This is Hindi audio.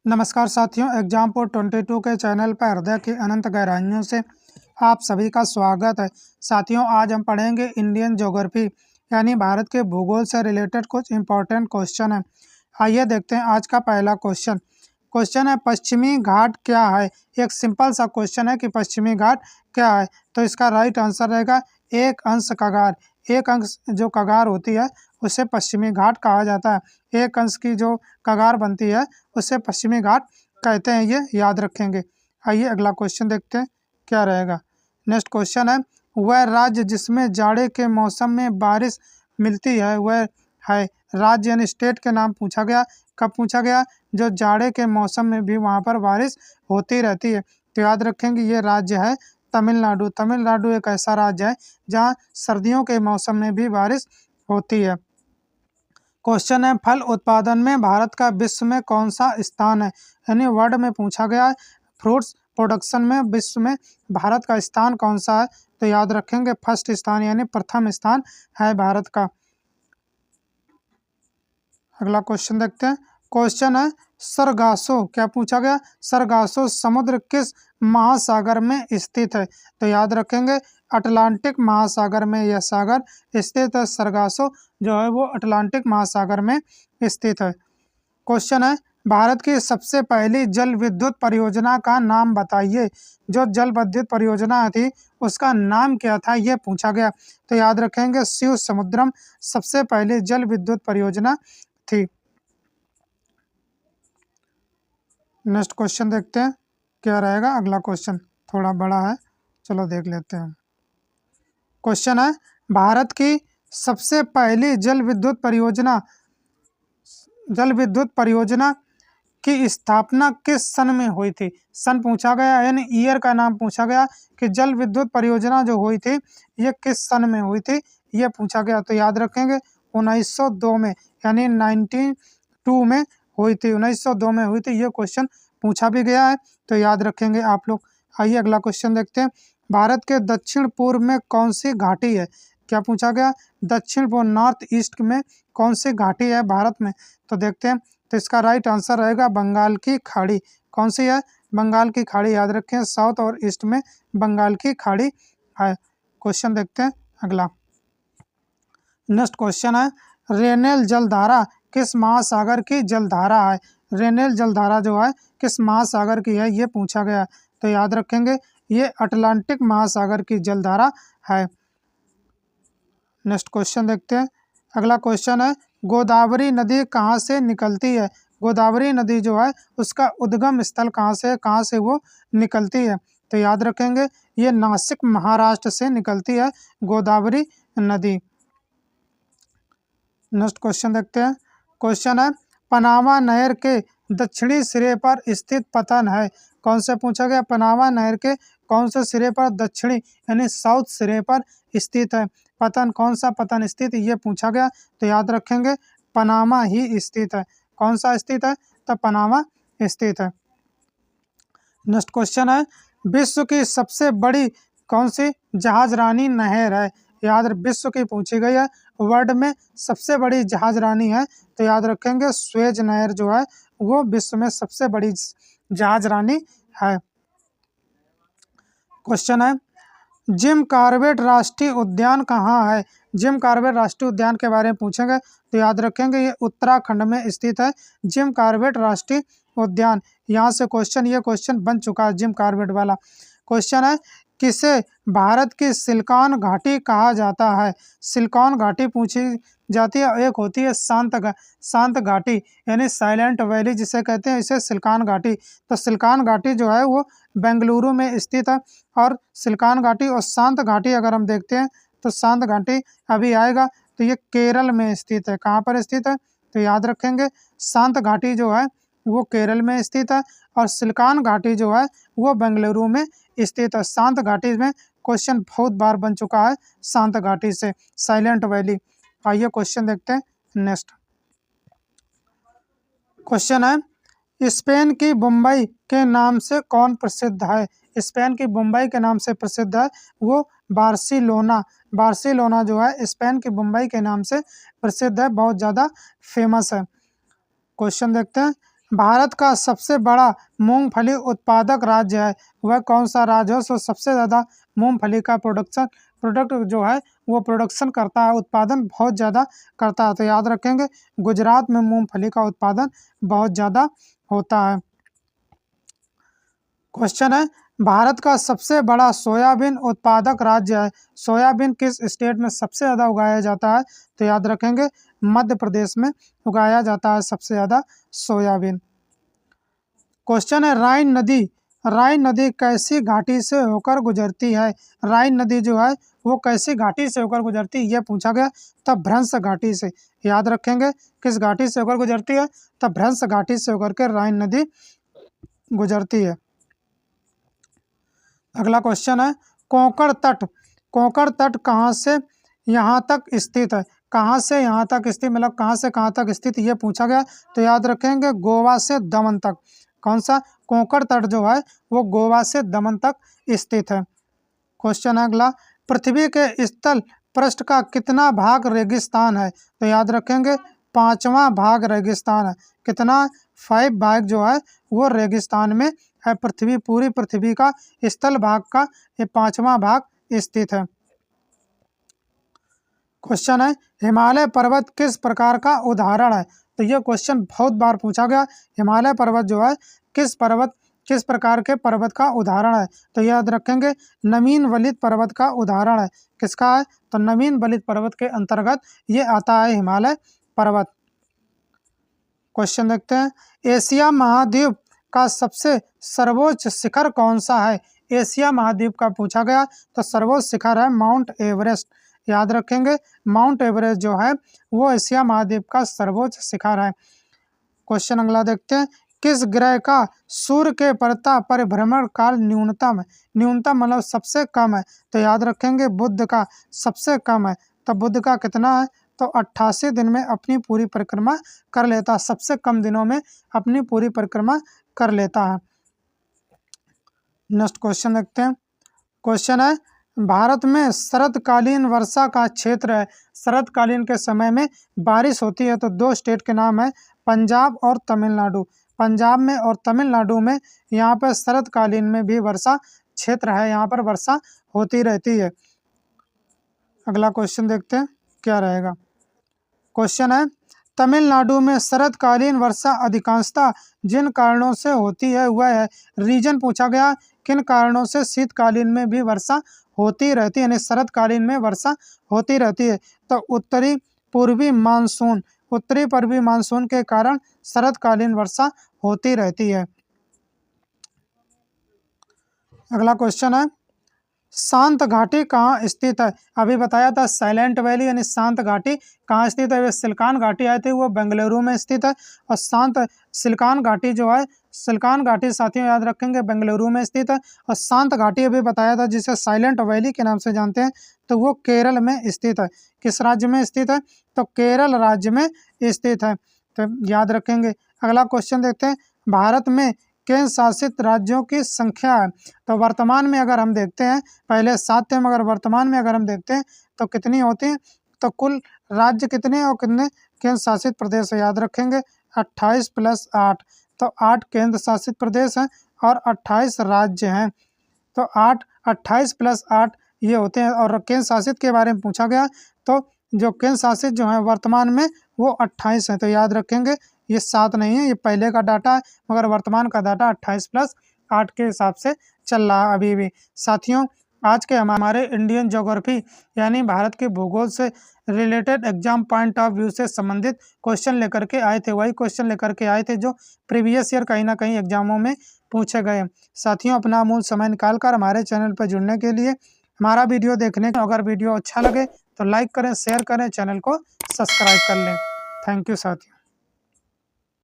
नमस्कार साथियों, एग्जामपुर 22 के चैनल पर हृदय की अनंत गहराइयों से आप सभी का स्वागत है। साथियों, आज हम पढ़ेंगे इंडियन ज्योग्राफी यानी भारत के भूगोल से रिलेटेड कुछ इंपॉर्टेंट क्वेश्चन है। आइए देखते हैं आज का पहला क्वेश्चन है पश्चिमी घाट क्या है। एक सिंपल सा क्वेश्चन है कि पश्चिमी घाट क्या है, तो इसका राइट आंसर रहेगा एक अंश कगार। एक अंश जो कगार होती है उसे पश्चिमी घाट कहा जाता है। एक अंश की जो कगार बनती है उसे पश्चिमी घाट कहते हैं, ये याद रखेंगे। आइए अगला क्वेश्चन देखते हैं क्या रहेगा। नेक्स्ट क्वेश्चन है वह राज्य जिसमें जाड़े के मौसम में बारिश मिलती है वह है। राज्य यानी स्टेट के नाम पूछा गया। कब पूछा गया? जो जाड़े के मौसम में भी वहाँ पर बारिश होती रहती है, तो याद रखेंगे ये राज्य है तमिलनाडु। तमिलनाडु एक ऐसा राज्य है जहाँ सर्दियों के मौसम में भी बारिश होती है। क्वेश्चन है फल उत्पादन में भारत का विश्व में कौन सा स्थान है, यानी वर्ल्ड में पूछा गया है। फ्रूट्स प्रोडक्शन में विश्व में भारत का स्थान कौन सा है, तो याद रखेंगे फर्स्ट स्थान यानी प्रथम स्थान है भारत का। अगला क्वेश्चन देखते हैं। क्वेश्चन है सरगासो क्या पूछा गया? सरगासो समुद्र किस महासागर में स्थित है, तो याद रखेंगे अटलांटिक महासागर में यह सागर स्थित है। सरगासो जो है वो अटलांटिक महासागर में स्थित है। क्वेश्चन है भारत की सबसे पहली जल विद्युत परियोजना का नाम बताइए। जो जल विद्युत परियोजना थी उसका नाम क्या था, यह पूछा गया, तो याद रखेंगे शिव समुद्रम सबसे पहली जल विद्युत परियोजना थी। नेक्स्ट क्वेश्चन देखते हैं क्या रहेगा। अगला क्वेश्चन थोड़ा बड़ा है, चलो देख लेते हैं। क्वेश्चन है भारत की सबसे पहली जल विद्युत परियोजना की स्थापना किस सन में हुई थी। सन पूछा गया यानी ईयर का नाम पूछा गया कि जल विद्युत परियोजना जो हुई थी ये किस सन में हुई थी, ये पूछा गया, तो याद रखेंगे 1902 में यानी 1902 में हुई थी। 1902 में हुई थी, ये क्वेश्चन पूछा भी गया है, तो याद रखेंगे आप लोग। आइए अगला क्वेश्चन देखते हैं। भारत के दक्षिण पूर्व में कौन सी घाटी है, क्या पूछा गया? दक्षिण पूर्व नॉर्थ ईस्ट में कौन सी घाटी है भारत में, तो देखते हैं। तो इसका राइट आंसर रहेगा बंगाल की खाड़ी। कौन सी है? बंगाल की खाड़ी, याद रखें साउथ और ईस्ट में बंगाल की खाड़ी है। क्वेश्चन देखते हैं अगला। नेक्स्ट क्वेश्चन है रेनेल जलधारा किस महासागर की जलधारा है। रेनेल जलधारा जो है किस महासागर की है, ये पूछा गया, तो याद रखेंगे ये अटलांटिक महासागर की जलधारा है। नेक्स्ट क्वेश्चन देखते हैं। अगला क्वेश्चन है गोदावरी नदी कहाँ से निकलती है। गोदावरी नदी जो है उसका उद्गम स्थल कहाँ से वो निकलती है, तो याद रखेंगे ये नासिक महाराष्ट्र से निकलती है गोदावरी नदी। नेक्स्ट क्वेश्चन देखते हैं। क्वेश्चन है पनामा नहर के दक्षिणी सिरे पर स्थित पतन है। कौन से पूछा गया? पनामा नहर के कौन से सिरे पर दक्षिणी यानी साउथ सिरे पर स्थित है पतन। कौन सा पतन स्थित ये पूछा गया, तो याद रखेंगे पनामा ही स्थित है। कौन सा स्थित है? तो पनामा स्थित है। नेक्स्ट क्वेश्चन है विश्व की सबसे बड़ी कौन सी जहाजरानी नहर है। याद विश्व की पूछी गई है, वर्ल्ड में सबसे बड़ी जहाजरानी है, तो याद रखेंगे स्वेज नहर जो है वो विश्व में सबसे बड़ी जहाजरानी है। क्वेश्चन है जिम कॉर्बेट राष्ट्रीय उद्यान कहाँ है। जिम कॉर्बेट राष्ट्रीय उद्यान के बारे में पूछेंगे, तो याद रखेंगे ये उत्तराखंड में स्थित है जिम कॉर्बेट राष्ट्रीय उद्यान। यहाँ से ये क्वेश्चन बन चुका है जिम कॉर्बेट वाला। क्वेश्चन है किसे भारत की सिलिकॉन घाटी कहा जाता है। सिलिकॉन घाटी पूछी जाती है। एक होती है शांत घाटी यानी साइलेंट वैली जिसे कहते हैं, इसे सिलिकॉन घाटी। तो सिलिकॉन घाटी जो है वो बेंगलुरु में स्थित है। और सिलिकॉन घाटी और शांत घाटी अगर हम देखते हैं तो शांत घाटी अभी आएगा, तो ये केरल में स्थित है। कहाँ पर स्थित है, तो याद रखेंगे शांत घाटी जो है वो केरल में स्थित है और सिलिकॉन घाटी जो है वो बेंगलुरु में स्थित है। शांत घाटी में क्वेश्चन बहुत बार बन चुका है, शांत घाटी से साइलेंट वैली। आइए क्वेश्चन देखते हैं नेक्स्ट। क्वेश्चन है स्पेन की मुंबई के नाम से कौन प्रसिद्ध है। स्पेन की मुंबई के नाम से प्रसिद्ध है वो बार्सिलोना। बार्सिलोना जो है स्पेन की मुंबई के नाम से प्रसिद्ध है, बहुत ज़्यादा फेमस है। क्वेश्चन देखते हैं भारत का सबसे बड़ा मूंगफली उत्पादक राज्य है, वह कौन सा राज्य है? सो सबसे ज़्यादा मूंगफली का प्रोडक्ट जो है वो प्रोडक्शन करता है, उत्पादन बहुत ज़्यादा करता है। तो याद रखेंगे गुजरात में मूंगफली का उत्पादन बहुत ज़्यादा होता है। क्वेश्चन है, भारत का सबसे बड़ा सोयाबीन उत्पादक राज्य है, सोयाबीन किस स्टेट में सबसे ज़्यादा उगाया जाता है? तो याद रखेंगे मध्य प्रदेश में उगाया जाता है सबसे ज़्यादा सोयाबीन। क्वेश्चन है, राइन नदी कैसी घाटी से होकर गुजरती है? राइन नदी जो है वो कैसी घाटी से होकर गुजरती है, ये पूछा गया। तब भ्रंश घाटी से, याद रखेंगे किस घाटी से होकर गुजरती है? तब भ्रंश घाटी से होकर के राइन नदी गुजरती है। अगला क्वेश्चन है, कोंकण तट कहाँ से यहाँ तक स्थित है? कहाँ से यहाँ तक स्थित, मतलब कहाँ से कहाँ तक स्थित, ये पूछा गया। तो याद रखेंगे गोवा से दमन तक। कौन सा? कोंकण तट जो है वो गोवा से दमन तक स्थित है। क्वेश्चन है अगला, पृथ्वी के स्थल पृष्ठ का कितना भाग रेगिस्तान है? तो याद रखेंगे 5वां भाग रेगिस्तान है। कितना? 5 भाग जो है वो रेगिस्तान में है। पूरी पृथ्वी का स्थल भाग का ये 5वां भाग स्थित है। क्वेश्चन है, हिमालय पर्वत किस प्रकार का उदाहरण है? तो ये क्वेश्चन बहुत बार पूछा गया। हिमालय पर्वत जो है किस प्रकार के पर्वत का उदाहरण है? तो याद रखेंगे नवीन वलित पर्वत का उदाहरण है। किसका है? तो नवीन वलित पर्वत के अंतर्गत ये आता है हिमालय पर्वत। क्वेश्चन देखते हैं, एशिया महाद्वीप का सबसे सर्वोच्च शिखर कौन सा है? एशिया महाद्वीप का पूछा गया। तो सर्वोच्च शिखर है माउंट एवरेस्ट। याद रखेंगे माउंट एवरेस्ट जो है वो एशिया महाद्वीप का सर्वोच्च शिखर है। क्वेश्चन अगला देखते हैं, किस ग्रह का सूर्य के परिभ्रमण काल न्यूनतम है? न्यूनतम मतलब सबसे कम है। तो याद रखेंगे बुध का सबसे कम है। तो बुध का कितना है? तो 88 दिन में अपनी पूरी परिक्रमा कर लेता है, सबसे कम दिनों में अपनी पूरी परिक्रमा कर लेता है। नेक्स्ट क्वेश्चन देखते हैं। क्वेश्चन है, भारत में शरतकालीन वर्षा का क्षेत्र है। शरतकालीन के समय में बारिश होती है तो 2 स्टेट के नाम है, पंजाब और तमिलनाडु। पंजाब में और तमिलनाडु में यहाँ पर शरतकालीन में भी वर्षा क्षेत्र है, यहाँ पर वर्षा होती रहती है। अगला क्वेश्चन देखते हैं क्या रहेगा। क्वेश्चन है, तमिलनाडु में शरतकालीन वर्षा अधिकांशतः जिन कारणों से होती है वह है, रीजन पूछा गया किन कारणों से शीतकालीन में भी वर्षा होती रहती है, यानी शरतकालीन में वर्षा होती रहती है। तो उत्तरी पूर्वी मानसून के कारण शरतकालीन वर्षा होती रहती है। अगला क्वेश्चन है, शांत घाटी कहाँ स्थित है? अभी बताया था साइलेंट वैली यानी शांत घाटी कहाँ स्थित है? वे सिलिकॉन घाटी आई थी, वो बेंगलुरु में स्थित है। और सिलिकॉन घाटी जो है, सिलिकॉन घाटी साथियों याद रखेंगे बेंगलुरु में स्थित है। और शांत घाटी अभी बताया था जिसे साइलेंट वैली के नाम से जानते हैं, तो वो केरल में स्थित है। किस राज्य में स्थित है? तो केरल राज्य में स्थित है। तो याद रखेंगे। अगला क्वेश्चन देखते हैं, भारत में केंद्र शासित राज्यों की संख्या है। तो वर्तमान में अगर हम देखते हैं, पहले 7 थे मगर वर्तमान में अगर हम देखते हैं तो कितनी होती हैं? तो कुल राज्य कितने और कितने केंद्र शासित प्रदेश है? याद रखेंगे 28 + 8। तो 8 केंद्र शासित प्रदेश हैं और 28 राज्य हैं। तो 28 + 8 ये होते हैं। और केंद्र शासित के बारे में पूछा गया तो जो केंद्र शासित जो है वर्तमान में वो 28 है। तो याद रखेंगे ये 7 नहीं है, ये पहले का डाटा है, मगर वर्तमान का डाटा 28 + 8 के हिसाब से चल रहा है अभी भी। साथियों, आज के हमारे इंडियन ज्योग्राफी यानी भारत के भूगोल से related exam point of view से संबंधित क्वेश्चन लेकर के आए थे, वही क्वेश्चन लेकर के आए थे जो प्रीवियस ईयर कहीं ना कहीं एग्जामों में पूछे गए। साथियों, अपना अमूल्य समय निकालकर हमारे चैनल पर जुड़ने के लिए, हमारा वीडियो देखने का, अगर वीडियो अच्छा लगे तो लाइक करें, शेयर करें, चैनल को सब्सक्राइब कर लें। थैंक यू साथियों।